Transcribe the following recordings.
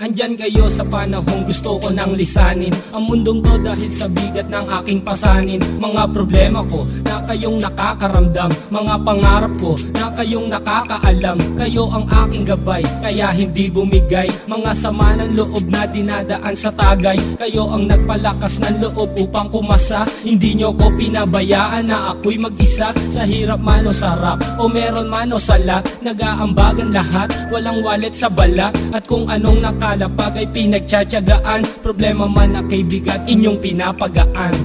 Andyan kayo sa panahong gusto ko nang lisanin ang mundong to dahil sa bigat ng aking pasanin. Mga problema ko na kayong nakakaramdam, mga pangarap ko na kayong nakakaalam. Kayo ang aking gabay, kaya hindi bumigay. Mga sama ng loob na dinadaan sa tagay, kayo ang nagpalakas ng loob upang kumasa. Hindi nyo ko pinabayaan na ako'y mag-isa. Sa hirap man o sarap, o meron man o salat, nag-aambagan lahat, walang wallet sa balat. At kung anong nakalapag ay pinagtsatsagaan, problema man na kaibigan, inyong pinapagaan.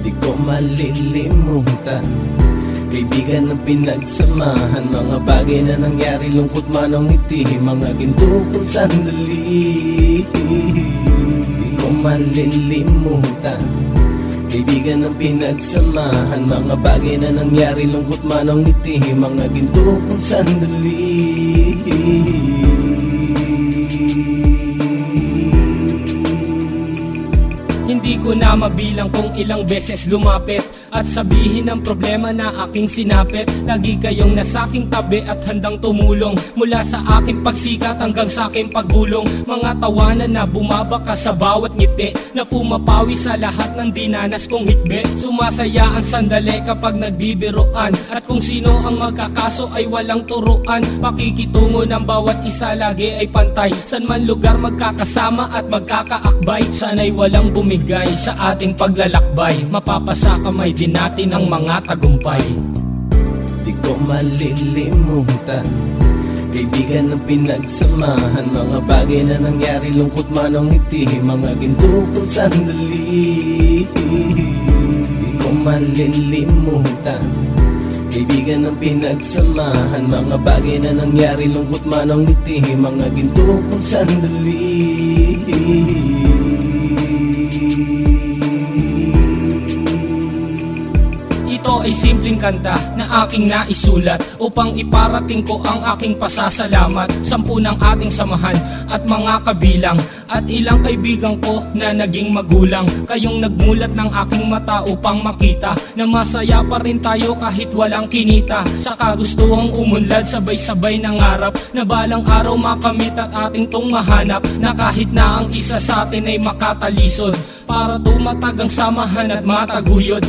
Di ko malilimutan, kaibigan ng pinagsamahan. Mga bagay na nangyari, lungkot man o ngiti, mga ginto kong sandali. Di ko malilimutan, kaibigan ng pinagsamahan. Mga bagay na nangyari, lungkot man o ngiti, mga ginto kong sandali. Hindi ko na mabilang kung ilang beses lumapit at sabihin ang problema na aking sinapit. Lagi kayong nasa aking tabi at handang tumulong, mula sa aking pagsikat hanggang sa aking paggulong. Mga tawanan na bumabaka sa bawat ngiti, na pumapawi sa lahat ng dinanas kong hitbe. Sumasaya ang sandali kapag nagbibiroan, at kung sino ang magkakaso ay walang turuan. Pakikitungo ng bawat isa lagi ay pantay, san man lugar magkakasama at magkakaakbay. Sana'y walang bumigay sa ating paglalakbay, mapapasa kamay din natin ang mga tagumpay. Di ko malilimutan, kaibigan ng pinagsamahan. Mga bagay na nangyari, lungkot man o ngiti, mga ginto kong sandali. Di ko malilimutan, kaibigan ng pinagsamahan. Mga bagay na nangyari, lungkot man o ngiti, mga ginto kong sandali. Ito ay simpleng kanta na aking naisulat upang iparating ko ang aking pasasalamat. 10 ng ating samahan at mga kabilang, at ilang kaibigan ko na naging magulang. Kayong nagmulat ng aking mata upang makita na masaya pa rin tayo kahit walang kinita. Sa kagustuhang umunlad, sabay-sabay nangarap na balang araw makamit at ating tong mahanap, na kahit na ang isa sa atin ay makatalisod, para tumatag ang samahan at mataguyod.